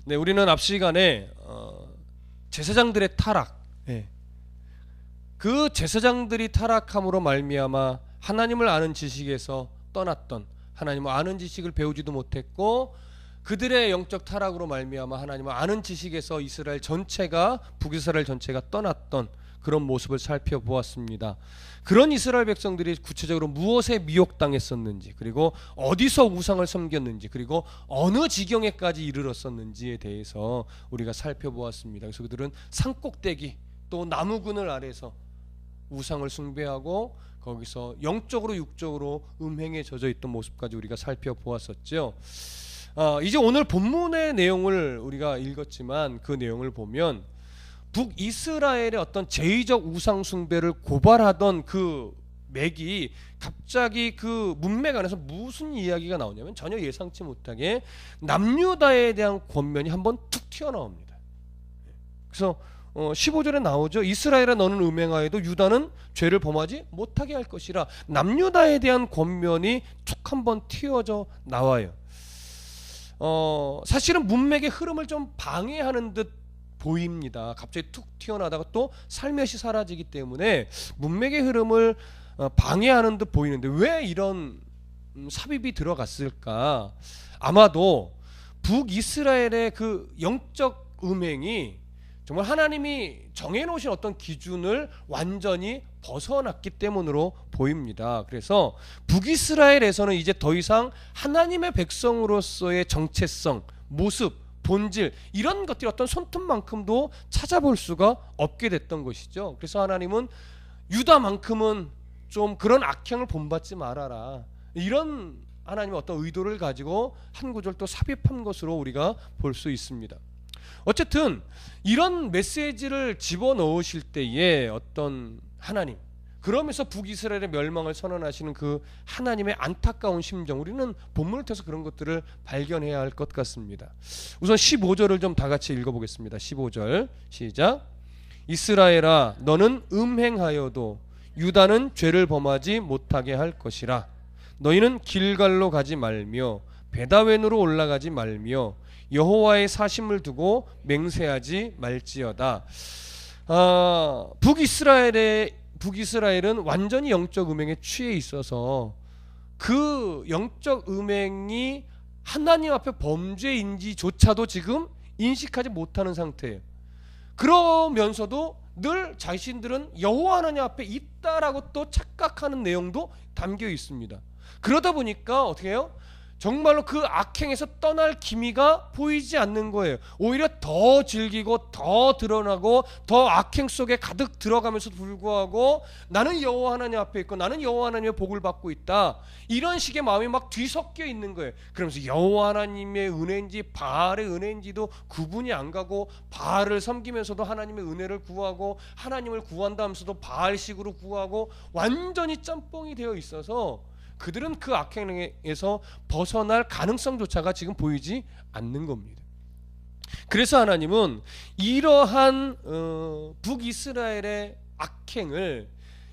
네, 우리는 앞 시간에 제사장들의 타락, 그 제사장들이 타락함으로 말미암아 하나님을 아는 지식에서 떠났던, 하나님을 아는 지식을 배우지도 못했고 그들의 영적 타락으로 말미암아 하나님을 아는 지식에서 이스라엘 전체가, 북이스라엘 전체가 떠났던 그런 모습을 살펴보았습니다. 그런 이스라엘 백성들이 구체적으로 무엇에 미혹당했었는지, 그리고 어디서 우상을 섬겼는지, 그리고 어느 지경에까지 이르렀었는지에 대해서 우리가 살펴보았습니다. 그래서 그들은 산꼭대기 또 나무그늘 아래서 우상을 숭배하고 거기서 영적으로 육적으로 음행에 젖어 있던 모습까지 우리가 살펴보았었죠. 이제 오늘 본문의 내용을 우리가 읽었지만 그 내용을 보면 북이스라엘의 어떤 제의적 우상 숭배를 고발하던 그 맥이 갑자기 그 문맥 안에서 무슨 이야기가 나오냐면 전혀 예상치 못하게 남유다에 대한 권면이 한번 툭 튀어나옵니다. 그래서 15절에 나오죠. 이스라엘아 너는 음행하여도 유다는 죄를 범하지 못하게 할 것이라. 남유다에 대한 권면이 툭 한번 튀어져 나와요. 사실은 문맥의 흐름을 좀 방해하는 듯 보입니다. 갑자기 툭 튀어나다가 또 살며시 사라지기 때문에 문맥의 흐름을 방해하는 듯 보이는데 왜 이런 삽입이 들어갔을까? 아마도 북이스라엘의 그 영적 음행이 정말 하나님이 정해놓으신 어떤 기준을 완전히 벗어났기 때문으로 보입니다. 그래서 북이스라엘에서는 이제 더 이상 하나님의 백성으로서의 정체성, 모습, 본질, 이런 것들이 어떤 손톱만큼도 찾아볼 수가 없게 됐던 것이죠. 그래서 하나님은 유다만큼은 좀 그런 악행을 본받지 말아라, 이런 하나님의 어떤 의도를 가지고 한 구절 또 삽입한 것으로 우리가 볼 수 있습니다. 어쨌든 이런 메시지를 집어넣으실 때에 어떤 하나님, 그러면서 북이스라엘의 멸망을 선언하시는 그 하나님의 안타까운 심정, 우리는 본문을 통해서 그런 것들을 발견해야 할 것 같습니다. 우선 15절을 좀 다 같이 읽어보겠습니다. 15절 시작. 이스라엘아 너는 음행하여도 유다는 죄를 범하지 못하게 할 것이라. 너희는 길갈로 가지 말며 베다웬으로 올라가지 말며 여호와의 사심을 두고 맹세하지 말지어다. 북이스라엘은 완전히 영적 음행에 취해 있어서 그 영적 음행이 하나님 앞에 범죄인지조차도 지금 인식하지 못하는 상태예요. 그러면서도 늘 자신들은 여호와 하나님 앞에 있다라고 또 착각하는 내용도 담겨 있습니다. 그러다 보니까 어떻게 해요? 정말로 그 악행에서 떠날 기미가 보이지 않는 거예요. 오히려 더 즐기고 더 드러나고 더 악행 속에 가득 들어가면서도 불구하고 나는 여호와 하나님 앞에 있고 나는 여호와 하나님의 복을 받고 있다, 이런 식의 마음이 막 뒤섞여 있는 거예요. 그러면서 여호와 하나님의 은혜인지 바알의 은혜인지도 구분이 안 가고, 바알을 섬기면서도 하나님의 은혜를 구하고 하나님을 구한다 하면서도 바알식으로 구하고, 완전히 짬뽕이 되어 있어서 그들은 그 악행에서 벗어날 가능성조차가 지금 보이지 않는 겁니다. 그래서 하나님은 이러한 북이스라엘의 악행을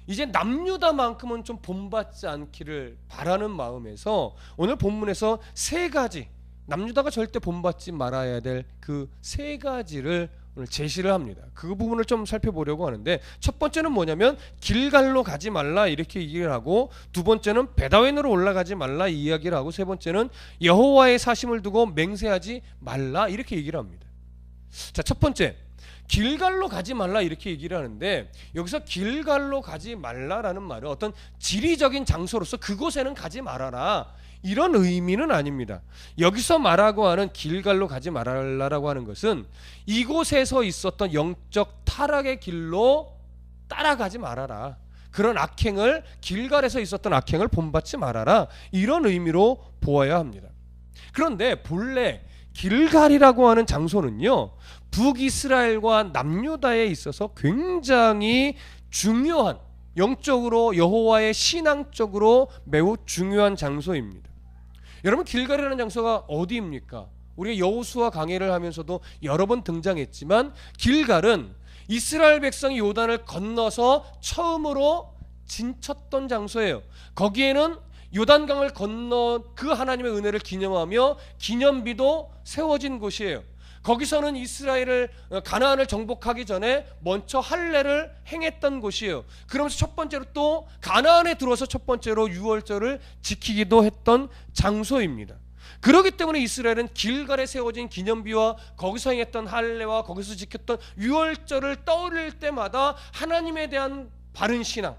이제 남유다만큼은 좀 본받지 않기를 바라는 마음에서 오늘 본문에서 세 가지, 남유다가 절대 본받지 말아야 될 그 세 가지를 오늘 제시를 합니다. 그 부분을 좀 살펴보려고 하는데, 첫 번째는 뭐냐면 길갈로 가지 말라 이렇게 얘기를 하고, 두 번째는 베다웬으로 올라가지 말라 이 이야기를 하고, 세 번째는 여호와의 사심을 두고 맹세하지 말라 이렇게 얘기를 합니다. 자, 첫 번째 길갈로 가지 말라 이렇게 얘기를 하는데, 여기서 길갈로 가지 말라라는 말은 어떤 지리적인 장소로서 그곳에는 가지 말아라 이런 의미는 아닙니다. 여기서 말하고 하는 길갈로 가지 말라라고 하는 것은 이곳에서 있었던 영적 타락의 길로 따라가지 말아라, 그런 악행을, 길갈에서 있었던 악행을 본받지 말아라, 이런 의미로 보아야 합니다. 그런데 본래 길갈이라고 하는 장소는요, 북이스라엘과 남유다에 있어서 굉장히 중요한, 영적으로 여호와의 신앙적으로 매우 중요한 장소입니다. 여러분, 길갈이라는 장소가 어디입니까? 우리가 여호수아 강해를 하면서도 여러 번 등장했지만, 길갈은 이스라엘 백성이 요단을 건너서 처음으로 진쳤던 장소예요. 거기에는 요단강을 건너 그 하나님의 은혜를 기념하며 기념비도 세워진 곳이에요. 거기서는 이스라엘을 가나안을 정복하기 전에 먼저 할례를 행했던 곳이에요. 그러면서 첫 번째로 또 가나안에 들어서 첫 번째로 유월절을 지키기도 했던 장소입니다. 그렇기 때문에 이스라엘은 길갈에 세워진 기념비와 거기서 행했던 할례와 거기서 지켰던 유월절을 떠올릴 때마다 하나님에 대한 바른 신앙,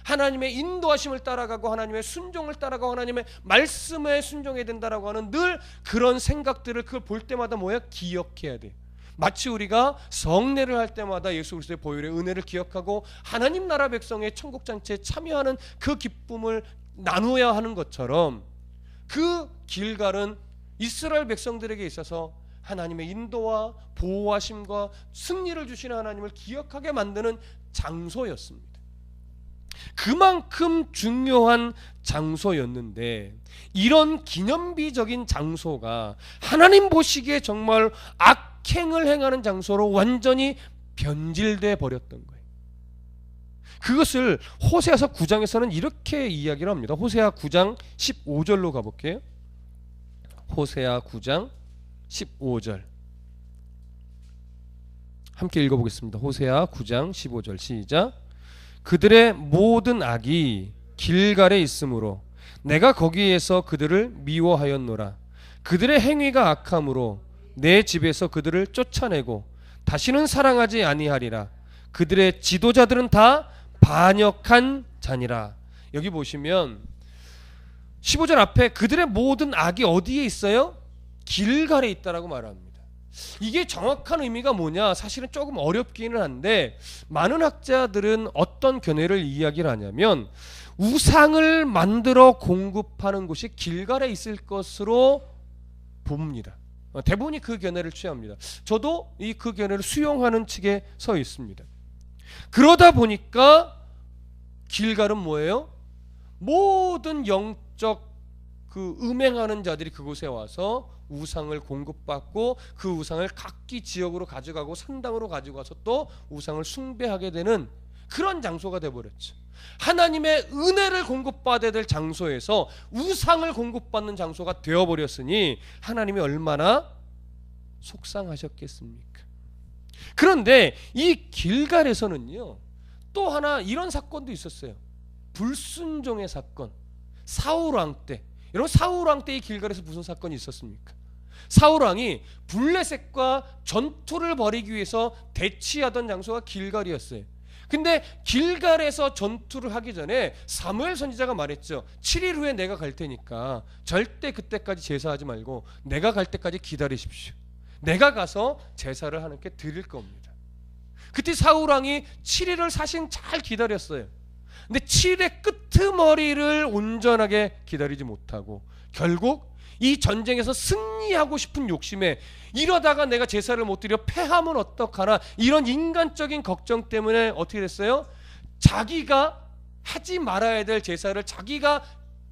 하나님의 인도하심을 따라가고 하나님의 순종을 따라가고 하나님의 말씀에 순종해야 된다라고 하는 늘 그런 생각들을 그걸 볼 때마다 뭐야? 기억해야 돼. 마치 우리가 성례를 할 때마다 예수 그리스도의 보혈의 은혜를 기억하고 하나님 나라 백성의 천국 잔치에 참여하는 그 기쁨을 나누어야 하는 것처럼 그 길갈은 이스라엘 백성들에게 있어서 하나님의 인도와 보호하심과 승리를 주시는 하나님을 기억하게 만드는 장소였습니다. 그만큼 중요한 장소였는데 이런 기념비적인 장소가 하나님 보시기에 정말 악행을 행하는 장소로 완전히 변질돼 버렸던 거예요. 그것을 호세아서 9장에서는 이렇게 이야기를 합니다. 호세아 9장 15절로 가볼게요. 호세아 9장 15절 함께 읽어보겠습니다. 호세아 9장 15절 시작. 그들의 모든 악이 길갈에 있으므로 내가 거기에서 그들을 미워하였노라. 그들의 행위가 악함으로 내 집에서 그들을 쫓아내고 다시는 사랑하지 아니하리라. 그들의 지도자들은 다 반역한 자니라. 여기 보시면 15절 앞에 그들의 모든 악이 어디에 있어요? 길갈에 있다라고 말합니다. 이게 정확한 의미가 뭐냐? 사실은 조금 어렵기는 한데 많은 학자들은 어떤 견해를 이야기를 하냐면 우상을 만들어 공급하는 곳이 길갈에 있을 것으로 봅니다. 대부분이 그 견해를 취합니다. 저도 그 견해를 수용하는 측에 서 있습니다. 그러다 보니까 길갈은 뭐예요? 모든 영적 그 음행하는 자들이 그곳에 와서 우상을 공급받고 그 우상을 각기 지역으로 가져가고 산당으로 가지고 와서 또 우상을 숭배하게 되는 그런 장소가 되어버렸죠. 하나님의 은혜를 공급받아야 될 장소에서 우상을 공급받는 장소가 되어버렸으니 하나님이 얼마나 속상하셨겠습니까? 그런데 이 길갈에서는요 또 하나 이런 사건도 있었어요. 불순종의 사건. 사울왕 때. 여러분 사울왕 때 이 길갈에서 무슨 사건이 있었습니까? 사울왕이 블레셋과 전투를 벌이기 위해서 대치하던 장소가 길갈이었어요. 근데 길갈에서 전투를 하기 전에 사무엘 선지자가 말했죠. 7일 후에 내가 갈 테니까 절대 그때까지 제사하지 말고 내가 갈 때까지 기다리십시오. 내가 가서 제사를 하나님께 드릴 겁니다. 그때 사울왕이 7일을 사실 잘 기다렸어요. 근데 7일의 끄트머리를 온전하게 기다리지 못하고 결국 이 전쟁에서 승리하고 싶은 욕심에 이러다가 내가 제사를 못 드려 패하면 어떡하나 이런 인간적인 걱정 때문에 어떻게 됐어요? 자기가 하지 말아야 될 제사를 자기가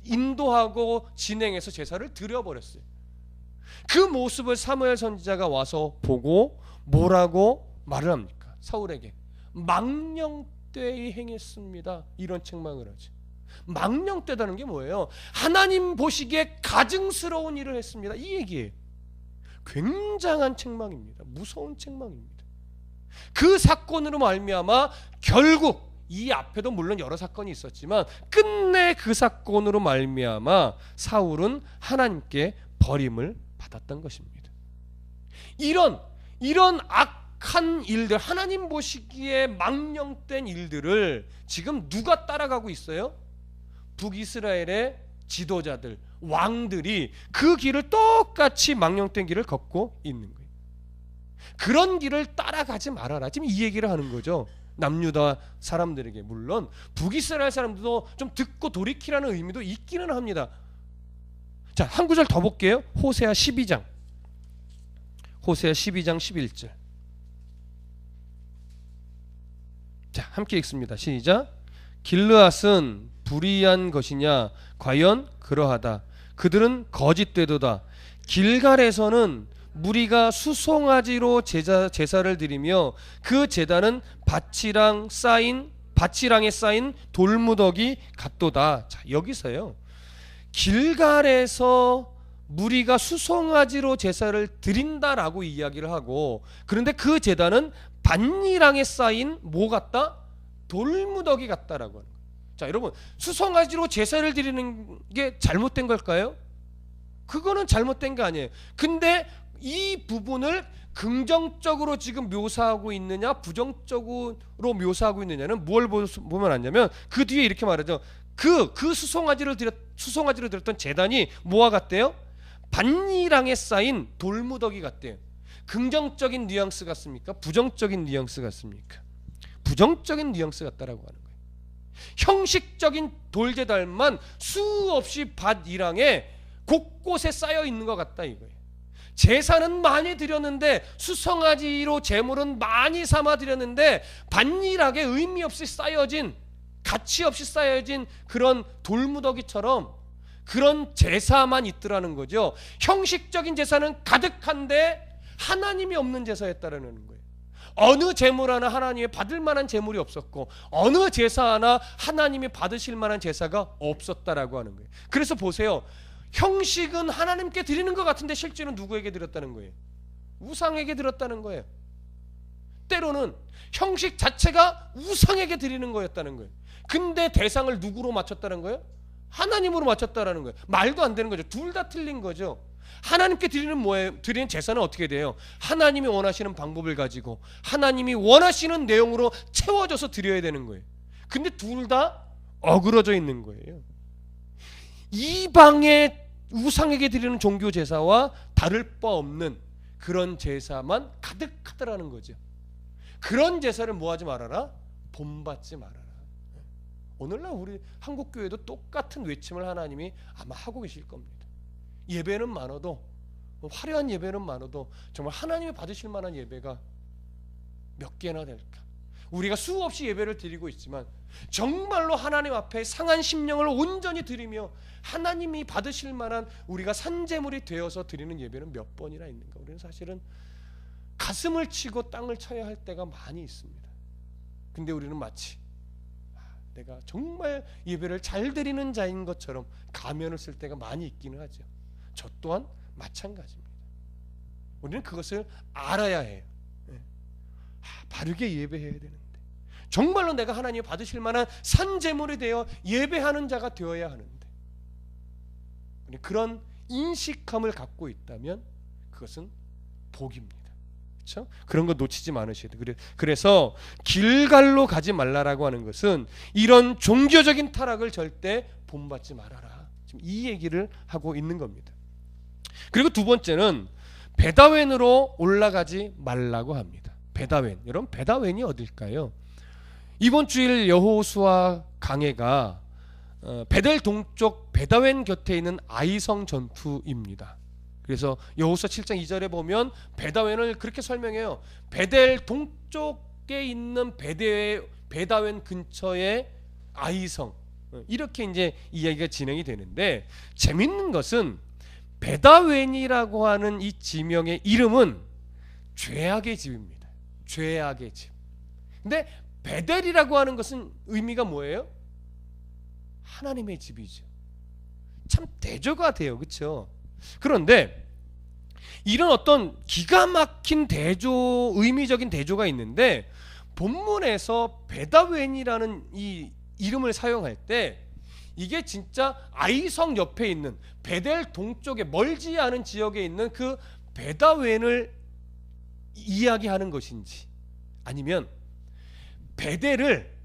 인도하고 진행해서 제사를 드려버렸어요. 그 모습을 사무엘 선지자가 와서 보고 뭐라고 말을 합니까? 사울에게 망령되이 행했습니다. 이런 책망을 하죠. 망령되다는 게 뭐예요? 하나님 보시기에 가증스러운 일을 했습니다. 이 얘기예요. 굉장한 책망입니다. 무서운 책망입니다. 그 사건으로 말미암아 결국 이 앞에도 물론 여러 사건이 있었지만 끝내 그 사건으로 말미암아 사울은 하나님께 버림을 받았던 것입니다. 이런 악한 일들, 하나님 보시기에 망령된 일들을 지금 누가 따라가고 있어요? 북이스라엘의 지도자들, 왕들이 그 길을 똑같이 망령된 길을 걷고 있는 거예요. 그런 길을 따라가지 말아라. 지금 이 얘기를 하는 거죠. 남유다 사람들에게. 물론 북이스라엘 사람들도 좀 듣고 돌이키라는 의미도 있기는 합니다. 자, 한 구절 더 볼게요. 호세아 12장. 호세아 12장 11절. 자, 함께 읽습니다. 시작. 길르앗은 불의한 것이냐? 과연 그러하다. 그들은 거짓되도다. 길갈에서는 무리가 수송아지로 제사를 드리며 그 제단은 밭이랑에 쌓인 돌무더기 같도다. 자, 여기서요. 길갈에서 무리가 수송아지로 제사를 드린다라고 이야기를 하고, 그런데 그 제단은 밭이랑에 쌓인 뭐 같다? 돌무더기 같다라고 하는 거예요. 자, 여러분, 수송아지로 제사를 드리는 게 잘못된 걸까요? 그거는 잘못된 게 아니에요. 근데 이 부분을 긍정적으로 지금 묘사하고 있느냐 부정적으로 묘사하고 있느냐는 뭘 보면 아냐면, 그 뒤에 이렇게 말하죠. 그 수송아지를 드렸던 제단이 뭐와 같대요? 밭이랑에 쌓인 돌무더기 같대요. 긍정적인 뉘앙스 같습니까? 부정적인 뉘앙스 같습니까? 부정적인 뉘앙스 같다라고 하는 거예요. 형식적인 돌제단만 수없이 밭이랑에 곳곳에 쌓여 있는 것 같다 이거예요. 제사는 많이 드렸는데, 수송아지로 제물은 많이 삼아 드렸는데, 밭일하게 의미 없이 쌓여진, 가치 없이 쌓여진 그런 돌무더기처럼 그런 제사만 있더라는 거죠. 형식적인 제사는 가득한데 하나님이 없는 제사였다라는 거예요. 어느 제물 하나 하나님이 받을 만한 제물이 없었고, 어느 제사 하나 하나님이 받으실 만한 제사가 없었다라고 하는 거예요. 그래서 보세요. 형식은 하나님께 드리는 것 같은데 실제는 누구에게 드렸다는 거예요? 우상에게 드렸다는 거예요. 때로는 형식 자체가 우상에게 드리는 거였다는 거예요. 근데 대상을 누구로 맞췄다는 거예요? 하나님으로 맞췄다라는 거예요. 말도 안 되는 거죠. 둘 다 틀린 거죠. 하나님께 드리는 제사는 어떻게 돼요? 하나님이 원하시는 방법을 가지고 하나님이 원하시는 내용으로 채워져서 드려야 되는 거예요. 근데 둘 다 어그러져 있는 거예요. 이방의 우상에게 드리는 종교 제사와 다를 바 없는 그런 제사만 가득하더라는 거죠. 그런 제사를 뭐하지 말아라? 본받지 말아라. 오늘날 우리 한국교회도 똑같은 외침을 하나님이 아마 하고 계실 겁니다. 예배는 많아도, 화려한 예배는 많아도 정말 하나님이 받으실 만한 예배가 몇 개나 될까? 우리가 수없이 예배를 드리고 있지만 정말로 하나님 앞에 상한 심령을 온전히 드리며 하나님이 받으실 만한 우리가 산제물이 되어서 드리는 예배는 몇 번이나 있는가? 우리는 사실은 가슴을 치고 땅을 쳐야 할 때가 많이 있습니다. 근데 우리는 마치 내가 정말 예배를 잘 드리는 자인 것처럼 가면을 쓸 때가 많이 있기는 하죠. 저 또한 마찬가지입니다. 우리는 그것을 알아야 해요. 바르게 예배해야 되는데, 정말로 내가 하나님이 받으실 만한 산제물이 되어 예배하는 자가 되어야 하는데, 그런 인식함을 갖고 있다면 그것은 복입니다. 그렇죠? 그런 거 놓치지 않으셔야 돼요. 그래서 길갈로 가지 말라라고 하는 것은 이런 종교적인 타락을 절대 본받지 말아라, 지금 이 얘기를 하고 있는 겁니다. 그리고 두 번째는 베다웬으로 올라가지 말라고 합니다. 베다웬, 여러분 베다웬이 어딜까요? 이번 주일 여호수아 강해가 베델 동쪽 베다웬 곁에 있는 아이성 전투입니다. 그래서 여호수아 7장 2절에 보면 베다웬을 그렇게 설명해요. 베델 동쪽에 있는 베다웬 근처의 아이성, 이렇게 이제 이야기가 진행이 되는데, 재밌는 것은 베다웬이라고 하는 이 지명의 이름은 죄악의 집입니다. 죄악의 집. 근데 베델이라고 하는 것은 의미가 뭐예요? 하나님의 집이죠. 참 대조가 돼요. 그렇죠? 그런데 이런 어떤 기가 막힌 대조, 의미적인 대조가 있는데, 본문에서 베다웬이라는 이 이름을 사용할 때 이게 진짜 아이성 옆에 있는 베델 동쪽에 멀지 않은 지역에 있는 그 베다웬을 이야기하는 것인지, 아니면 베델을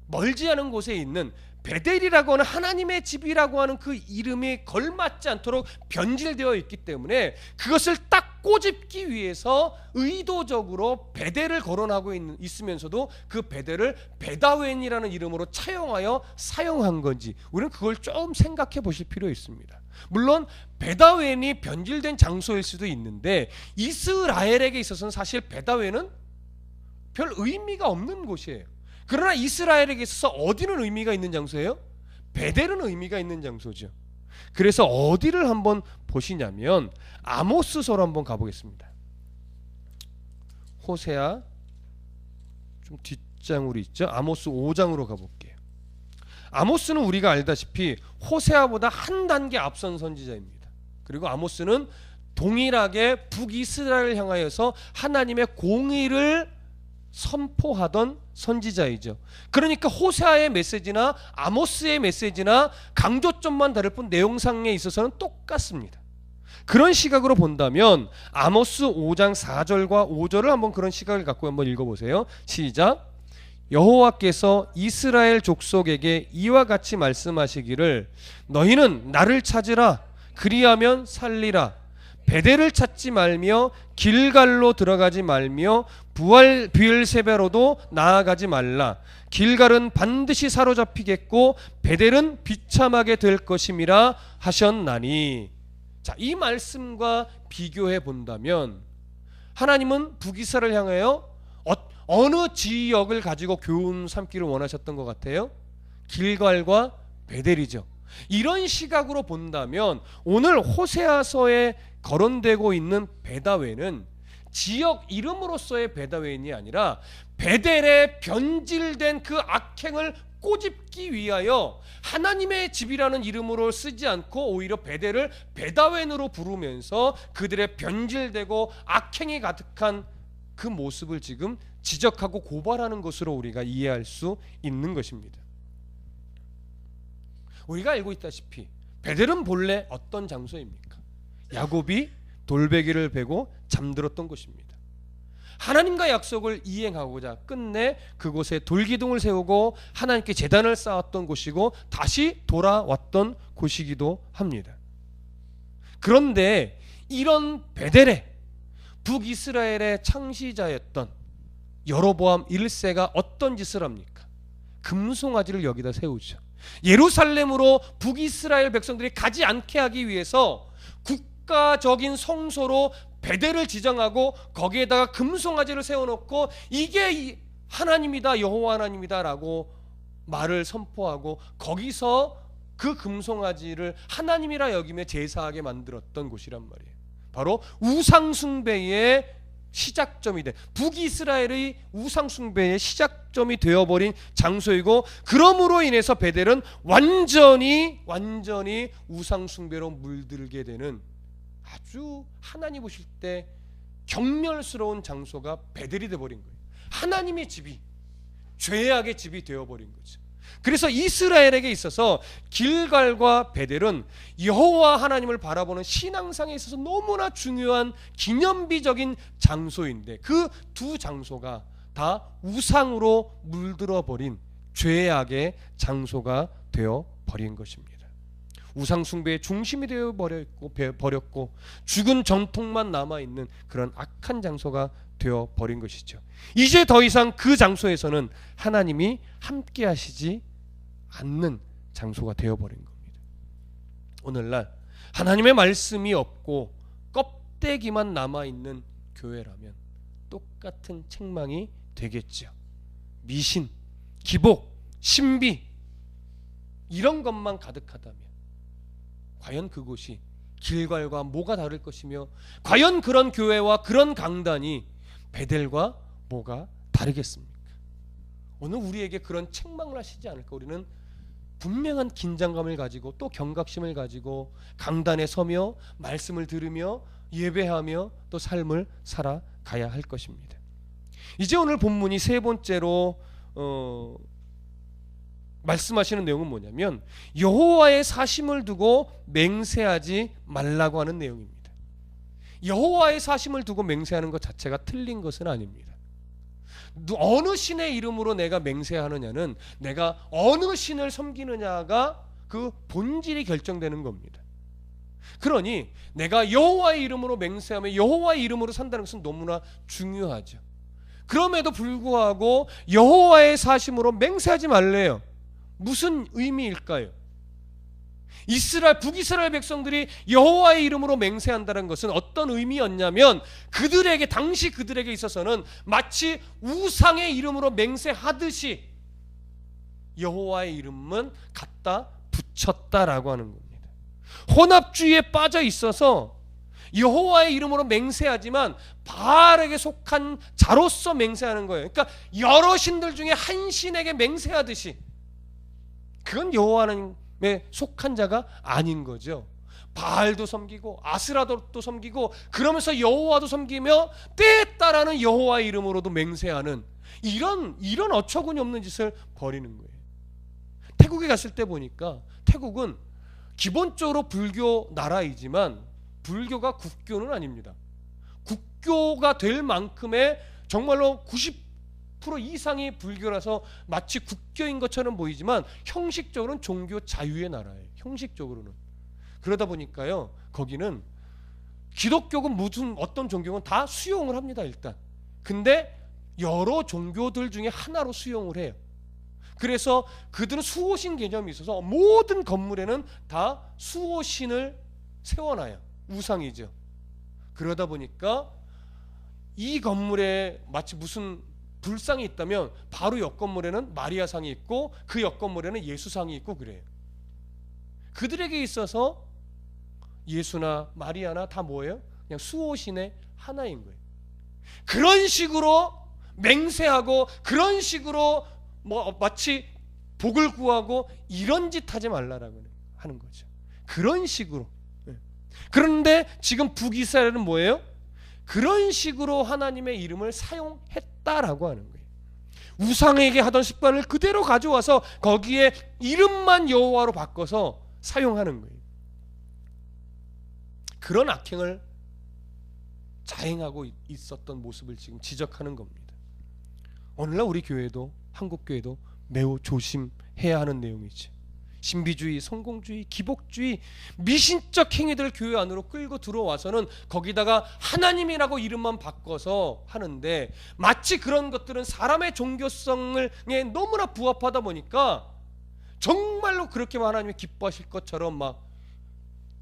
멀지 않은 곳에 있는 베델이라고 하는 하나님의 집이라고 하는 그 이름이 걸맞지 않도록 변질되어 있기 때문에 그것을 딱 꼬집기 위해서 의도적으로 베델을 거론하고 있으면서도 그 베델을 베다웬이라는 이름으로 차용하여 사용한 건지, 우리는 그걸 좀 생각해 보실 필요 있습니다. 물론 베다웬이 변질된 장소일 수도 있는데, 이스라엘에게 있어서는 사실 베다웬은 별 의미가 없는 곳이에요. 그러나 이스라엘에게 있어서 어디는 의미가 있는 장소예요? 베델은 의미가 있는 장소죠. 그래서 어디를 한번 보시냐면 아모스서로 한번 가보겠습니다. 호세아 좀 뒷장으로 있죠. 아모스 5장으로 가볼게요. 아모스는 우리가 알다시피 호세아보다 한 단계 앞선 선지자입니다. 그리고 아모스는 동일하게 북이스라엘을 향하여서 하나님의 공의를 선포하던 선지자이죠. 그러니까 호세아의 메시지나 아모스의 메시지나 강조점만 다를 뿐 내용상에 있어서는 똑같습니다. 그런 시각으로 본다면 아모스 5장 4절과 5절을 한번 그런 시각을 갖고 한번 읽어보세요. 시작. 여호와께서 이스라엘 족속에게 이와 같이 말씀하시기를 너희는 나를 찾으라 그리하면 살리라. 베델을 찾지 말며 길갈로 들어가지 말며 브엘세바로도 나아가지 말라. 길갈은 반드시 사로잡히겠고 베델은 비참하게 될 것임이라 하셨나니. 자, 이 말씀과 비교해 본다면 하나님은 북이스라엘을 향하여 어느 지역을 가지고 교훈 삼기를 원하셨던 것 같아요? 길갈과 베델이죠. 이런 시각으로 본다면 오늘 호세아서에 거론되고 있는 베다웬은 지역 이름으로서의 베다웬이 아니라 베델의 변질된 그 악행을 꼬집기 위하여 하나님의 집이라는 이름으로 쓰지 않고 오히려 베델을 베다웬으로 부르면서 그들의 변질되고 악행이 가득한 그 모습을 지금 지적하고 고발하는 것으로 우리가 이해할 수 있는 것입니다. 우리가 알고 있다시피 베델은 본래 어떤 장소입니까? 야곱이 돌베개를 베고 잠들었던 곳입니다. 하나님과 약속을 이행하고자 끝내 그곳에 돌기둥을 세우고 하나님께 제단을 쌓았던 곳이고 다시 돌아왔던 곳이기도 합니다. 그런데 이런 베델에 북이스라엘의 창시자였던 여로보암 1세가 어떤 짓을 합니까? 금송아지를 여기다 세우죠. 예루살렘으로 북이스라엘 백성들이 가지 않게 하기 위해서 국가적인 성소로 베델을 지정하고 거기에다가 금송아지를 세워놓고 이게 하나님이다, 여호와 하나님이다 라고 말을 선포하고 거기서 그 금송아지를 하나님이라 여기며 제사하게 만들었던 곳이란 말이에요. 바로 우상숭배의 시작점이 돼 북이스라엘의 우상숭배의 시작점이 되어버린 장소이고, 그러므로 인해서 베델은 완전히 우상숭배로 물들게 되는 아주 하나님 보실 때 경멸스러운 장소가 베델이 되어버린 거예요. 하나님의 집이 죄악의 집이 되어버린 거죠. 그래서 이스라엘에게 있어서 길갈과 베델은 여호와 하나님을 바라보는 신앙상에 있어서 너무나 중요한 기념비적인 장소인데 그 두 장소가 다 우상으로 물들어버린 죄악의 장소가 되어버린 것입니다. 우상숭배의 중심이 되어버렸고 죽은 전통만 남아있는 그런 악한 장소가 되어버린 것이죠. 이제 더 이상 그 장소에서는 하나님이 함께 하시지 않는 장소가 되어버린 겁니다. 오늘날 하나님의 말씀이 없고 껍데기만 남아있는 교회라면 똑같은 책망이 되겠죠. 미신, 기복, 신비 이런 것만 가득하다면 과연 그곳이 길갈과 뭐가 다를 것이며 과연 그런 교회와 그런 강단이 베델과 뭐가 다르겠습니까? 오늘 우리에게 그런 책망을 하시지 않을까? 우리는 분명한 긴장감을 가지고 또 경각심을 가지고 강단에 서며 말씀을 들으며 예배하며 또 삶을 살아가야 할 것입니다. 이제 오늘 본문이 세 번째로 말씀하시는 내용은 뭐냐면 여호와의 사심을 두고 맹세하지 말라고 하는 내용입니다. 여호와의 사심을 두고 맹세하는 것 자체가 틀린 것은 아닙니다. 어느 신의 이름으로 내가 맹세하느냐는 내가 어느 신을 섬기느냐가 그 본질이 결정되는 겁니다. 그러니 내가 여호와의 이름으로 맹세하며 여호와의 이름으로 산다는 것은 너무나 중요하죠. 그럼에도 불구하고 여호와의 사심으로 맹세하지 말래요. 무슨 의미일까요? 북이스라엘 백성들이 여호와의 이름으로 맹세한다는 것은 어떤 의미였냐면 당시 그들에게 있어서는 마치 우상의 이름으로 맹세하듯이 여호와의 이름은 갖다 붙였다라고 하는 겁니다. 혼합주의에 빠져 있어서 여호와의 이름으로 맹세하지만 바알에게 속한 자로서 맹세하는 거예요. 그러니까 여러 신들 중에 한 신에게 맹세하듯이 그건 여호와 하나님에 속한 자가 아닌 거죠. 바알도 섬기고 아스라도 섬기고 그러면서 여호와도 섬기며 때에 따라는 여호와의 이름으로도 맹세하는 이런 어처구니 없는 짓을 벌이는 거예요. 태국에 갔을 때 보니까 태국은 기본적으로 불교 나라이지만 불교가 국교는 아닙니다. 국교가 될 만큼의 정말로 90% 이상이 불교라서 마치 국교인 것처럼 보이지만 형식적으로는 종교 자유의 나라예요. 형식적으로는. 그러다 보니까요, 거기는 기독교건 무슨 어떤 종교건 다 수용을 합니다. 일단. 근데 여러 종교들 중에 하나로 수용을 해요. 그래서 그들은 수호신 개념이 있어서 모든 건물에는 다 수호신을 세워놔요. 우상이죠. 그러다 보니까 이 건물에 마치 무슨 불상이 있다면 바로 옆 건물에는 마리아상이 있고 그 옆 건물에는 예수상이 있고 그래요. 그들에게 있어서 예수나 마리아나 다 뭐예요? 그냥 수호신의 하나인 거예요. 그런 식으로 맹세하고 그런 식으로 마치 복을 구하고 이런 짓 하지 말라라고 하는 거죠. 그런 식으로. 그런데 지금 북이스라엘은 뭐예요? 그런 식으로 하나님의 이름을 사용했다라고 하는 거예요. 우상에게 하던 습관을 그대로 가져와서 거기에 이름만 여호와로 바꿔서 사용하는 거예요. 그런 악행을 자행하고 있었던 모습을 지금 지적하는 겁니다. 오늘날 우리 교회도 한국 교회도 매우 조심해야 하는 내용이죠. 신비주의, 성공주의, 기복주의, 미신적 행위들을 교회 안으로 끌고 들어와서는 거기다가 하나님이라고 이름만 바꿔서 하는데 마치 그런 것들은 사람의 종교성에 너무나 부합하다 보니까 정말로 그렇게 하나님이 기뻐하실 것처럼 막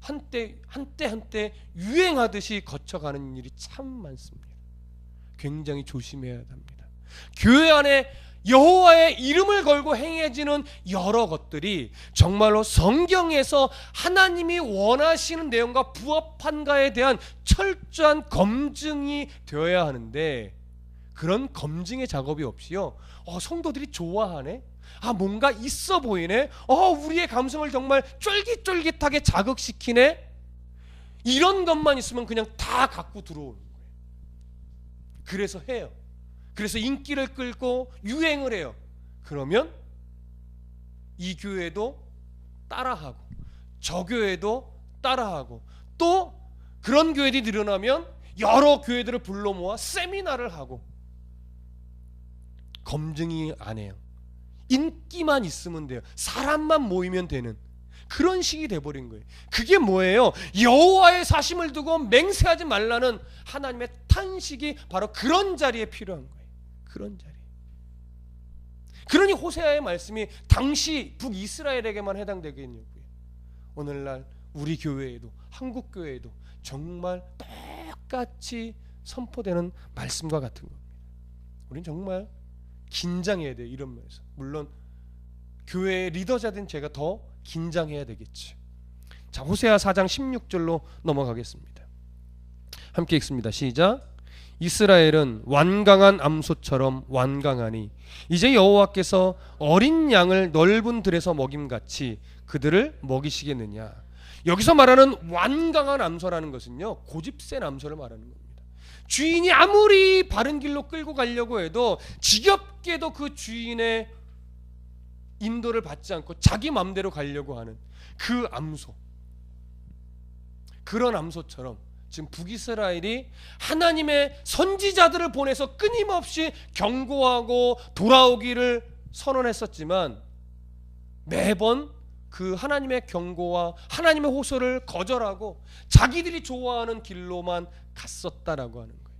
한때 유행하듯이 거쳐가는 일이 참 많습니다. 굉장히 조심해야 합니다. 교회 안에 여호와의 이름을 걸고 행해지는 여러 것들이 정말로 성경에서 하나님이 원하시는 내용과 부합한가에 대한 철저한 검증이 되어야 하는데 그런 검증의 작업이 없이요, 성도들이 좋아하네, 뭔가 있어 보이네, 우리의 감성을 정말 쫄깃쫄깃하게 자극시키네, 이런 것만 있으면 그냥 다 갖고 들어오는 거예요. 그래서 해요. 그래서 인기를 끌고 유행을 해요. 그러면 이 교회도 따라하고 저 교회도 따라하고 또 그런 교회들이 늘어나면 여러 교회들을 불러 모아 세미나를 하고 검증이 안 해요. 인기만 있으면 돼요. 사람만 모이면 되는 그런 식이 돼버린 거예요. 그게 뭐예요? 여호와의 사심을 두고 맹세하지 말라는 하나님의 탄식이 바로 그런 자리에 필요한 거예요. 그런 자리. 그러니 호세아의 말씀이 당시 북이스라엘에게만 해당되겠냐고요. 오늘날 우리 교회에도 한국 교회에도 정말 똑같이 선포되는 말씀과 같은 겁니다. 우리는 정말 긴장해야 돼요. 이런 면에서. 물론 교회의 리더자된 제가 더 긴장해야 되겠지. 자, 호세아 4장 16절로 넘어가겠습니다. 함께 읽습니다. 시작. 이스라엘은 완강한 암소처럼 완강하니 이제 여호와께서 어린 양을 넓은 들에서 먹임같이 그들을 먹이시겠느냐. 여기서 말하는 완강한 암소라는 것은요, 고집센 암소를 말하는 겁니다. 주인이 아무리 바른 길로 끌고 가려고 해도 지겹게도 그 주인의 인도를 받지 않고 자기 마음대로 가려고 하는 그 암소, 그런 암소처럼 지금 북이스라엘이 하나님의 선지자들을 보내서 끊임없이 경고하고 돌아오기를 선언했었지만 매번 그 하나님의 경고와 하나님의 호소를 거절하고 자기들이 좋아하는 길로만 갔었다라고 하는 거예요.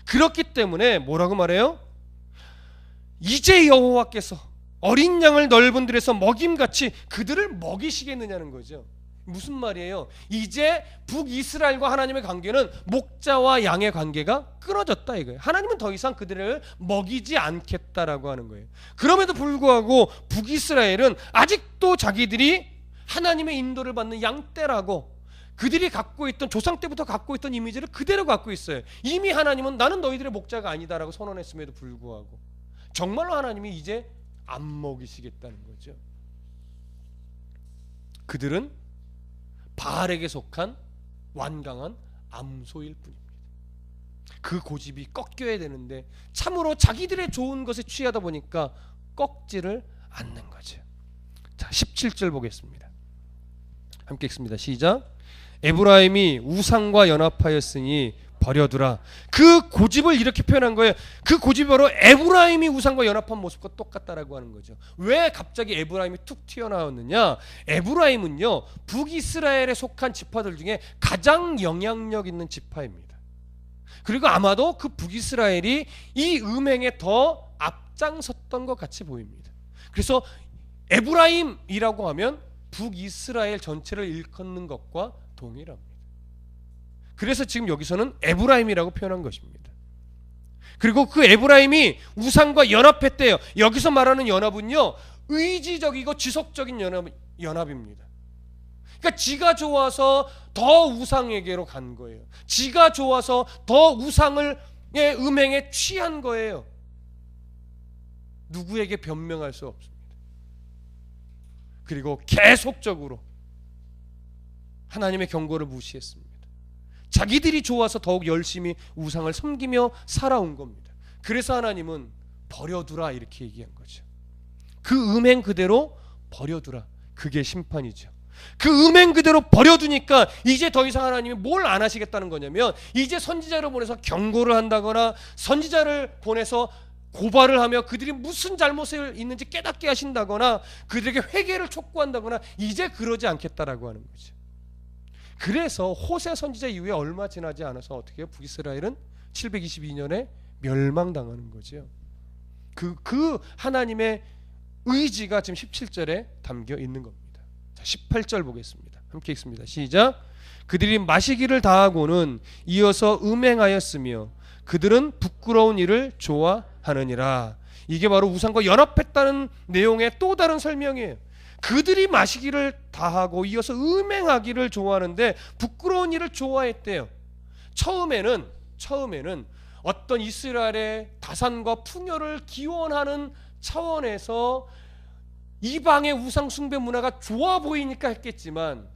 그렇기 때문에 뭐라고 말해요? 이제 여호와께서 어린 양을 넓은 들에서 먹임같이 그들을 먹이시겠느냐는 거죠. 무슨 말이에요? 이제 북이스라엘과 하나님의 관계는 목자와 양의 관계가 끊어졌다 이거예요. 하나님은 더 이상 그들을 먹이지 않겠다라고 하는 거예요. 그럼에도 불구하고 북이스라엘은 아직도 자기들이 하나님의 인도를 받는 양떼라고 그들이 갖고 있던 조상 때부터 갖고 있던 이미지를 그대로 갖고 있어요. 이미 하나님은 나는 너희들의 목자가 아니다라고 선언했음에도 불구하고 정말로 하나님이 이제 안 먹이시겠다는 거죠. 그들은 바알에게 속한 완강한 암소일 뿐입니다. 그 고집이 꺾여야 되는데 참으로 자기들의 좋은 것에 취하다 보니까 꺾지를 않는 거죠. 자, 17절 보겠습니다. 함께 읽습니다. 시작. 에브라임이 우상과 연합하였으니 버려두라. 그 고집을 이렇게 표현한 거예요. 그 고집이 바로 에브라임이 우상과 연합한 모습과 똑같다라고 하는 거죠. 왜 갑자기 에브라임이 툭 튀어나왔느냐? 에브라임은요, 북이스라엘에 속한 지파들 중에 가장 영향력 있는 지파입니다. 그리고 아마도 그 북이스라엘이 이 음행에 더 앞장섰던 것 같이 보입니다. 그래서 에브라임이라고 하면 북이스라엘 전체를 일컫는 것과 동일합니다. 그래서 지금 여기서는 에브라임이라고 표현한 것입니다. 그리고 그 에브라임이 우상과 연합했대요. 여기서 말하는 연합은요, 의지적이고 지속적인 연합입니다. 그러니까 지가 좋아서 더 우상에게로 간 거예요. 지가 좋아서 더 우상의 음행에 취한 거예요. 누구에게 변명할 수 없습니다. 그리고 계속적으로 하나님의 경고를 무시했습니다. 자기들이 좋아서 더욱 열심히 우상을 섬기며 살아온 겁니다. 그래서 하나님은 버려두라 이렇게 얘기한 거죠. 그 음행 그대로 버려두라. 그게 심판이죠. 그 음행 그대로 버려두니까 이제 더 이상 하나님이 뭘 안 하시겠다는 거냐면, 이제 선지자를 보내서 경고를 한다거나 선지자를 보내서 고발을 하며 그들이 무슨 잘못을 있는지 깨닫게 하신다거나 그들에게 회개를 촉구한다거나 이제 그러지 않겠다라고 하는 거죠. 그래서 호세 선지자 이후에 얼마 지나지 않아서 어떻게 해요? 북이스라엘은 722년에 멸망당하는 거죠. 그 하나님의 의지가 지금 17절에 담겨 있는 겁니다. 자, 18절 보겠습니다. 함께 읽습니다. 시작. 그들이 마시기를 다하고는 이어서 음행하였으며 그들은 부끄러운 일을 좋아하느니라. 이게 바로 우상과 연합했다는 내용의 또 다른 설명이에요. 그들이 마시기를 다하고 이어서 음행하기를 좋아하는데 부끄러운 일을 좋아했대요. 처음에는 어떤 이스라엘의 다산과 풍요를 기원하는 차원에서 이방의 우상 숭배 문화가 좋아 보이니까 했겠지만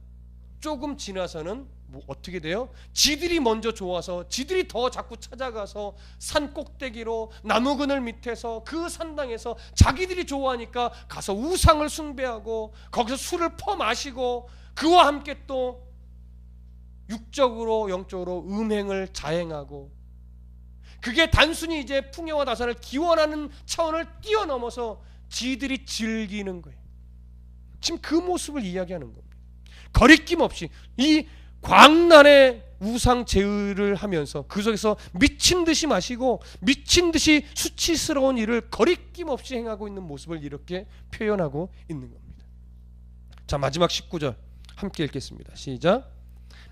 조금 지나서는 어떻게 돼요? 지들이 먼저 좋아서 지들이 더 자꾸 찾아가서 산 꼭대기로 나무 그늘 밑에서 그 산당에서 자기들이 좋아하니까 가서 우상을 숭배하고 거기서 술을 퍼마시고 그와 함께 또 육적으로 영적으로 음행을 자행하고, 그게 단순히 이제 풍요와 다산을 기원하는 차원을 뛰어넘어서 지들이 즐기는 거예요. 지금 그 모습을 이야기하는 겁니다. 거리낌 없이 이 광란의 우상 제의를 하면서 그 속에서 미친 듯이 마시고 미친 듯이 수치스러운 일을 거리낌 없이 행하고 있는 모습을 이렇게 표현하고 있는 겁니다. 자, 마지막 19절 함께 읽겠습니다. 시작.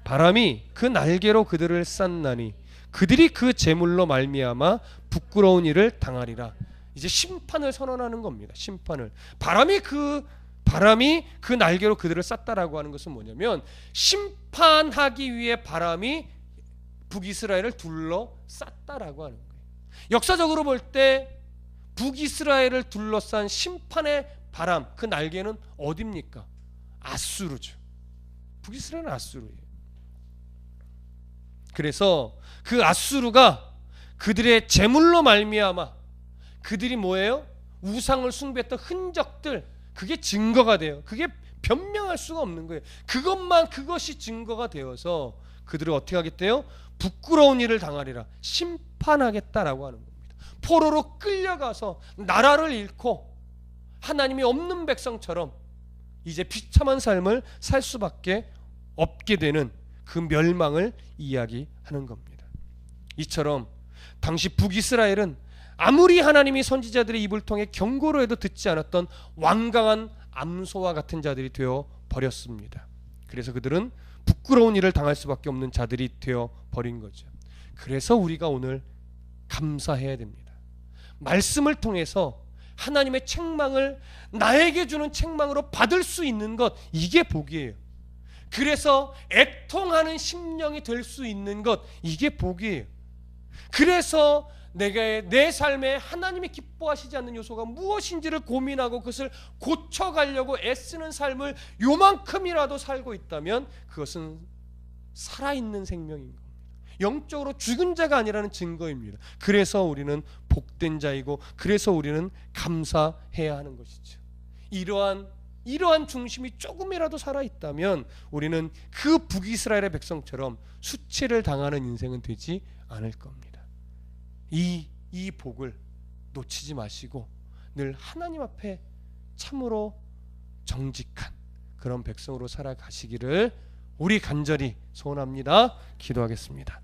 바람이 그 날개로 그들을 쌌나니 그들이 그 제물로 말미암아 부끄러운 일을 당하리라. 이제 심판을 선언하는 겁니다. 심판을. 바람이 그 날개로 그들을 쌌다라고 하는 것은 뭐냐면, 심판하기 위해 바람이 북이스라엘을 둘러쌌다라고 하는 거예요. 역사적으로 볼 때 북이스라엘을 둘러싼 심판의 바람, 그 날개는 어디입니까? 아수르죠. 북이스라엘은 아수르예요. 그래서 그 아수르가 그들의 제물로 말미암아 그들이 뭐예요? 우상을 숭배했던 흔적들, 그게 증거가 돼요. 그게 변명할 수가 없는 거예요. 그것이 증거가 되어서 그들을 어떻게 하겠대요? 부끄러운 일을 당하리라. 심판하겠다라고 하는 겁니다. 포로로 끌려가서 나라를 잃고 하나님이 없는 백성처럼 이제 비참한 삶을 살 수밖에 없게 되는 그 멸망을 이야기하는 겁니다. 이처럼 당시 북이스라엘은 아무리 하나님이 선지자들의 입을 통해 경고를 해도 듣지 않았던 완강한 암소와 같은 자들이 되어 버렸습니다. 그래서 그들은 부끄러운 일을 당할 수밖에 없는 자들이 되어 버린 거죠. 그래서 우리가 오늘 감사해야 됩니다. 말씀을 통해서 하나님의 책망을 나에게 주는 책망으로 받을 수 있는 것, 이게 복이에요. 그래서 애통하는 심령이 될 수 있는 것, 이게 복이에요. 그래서 내 삶에 하나님이 기뻐하시지 않는 요소가 무엇인지를 고민하고 그것을 고쳐가려고 애쓰는 삶을 요만큼이라도 살고 있다면 그것은 살아있는 생명인 겁니다. 영적으로 죽은 자가 아니라는 증거입니다. 그래서 우리는 복된 자이고 그래서 우리는 감사해야 하는 것이죠. 이러한 중심이 조금이라도 살아있다면 우리는 그 북이스라엘의 백성처럼 수치를 당하는 인생은 되지 않을 겁니다. 이 복을 놓치지 마시고 늘 하나님 앞에 참으로 정직한 그런 백성으로 살아가시기를 우리 간절히 소원합니다. 기도하겠습니다.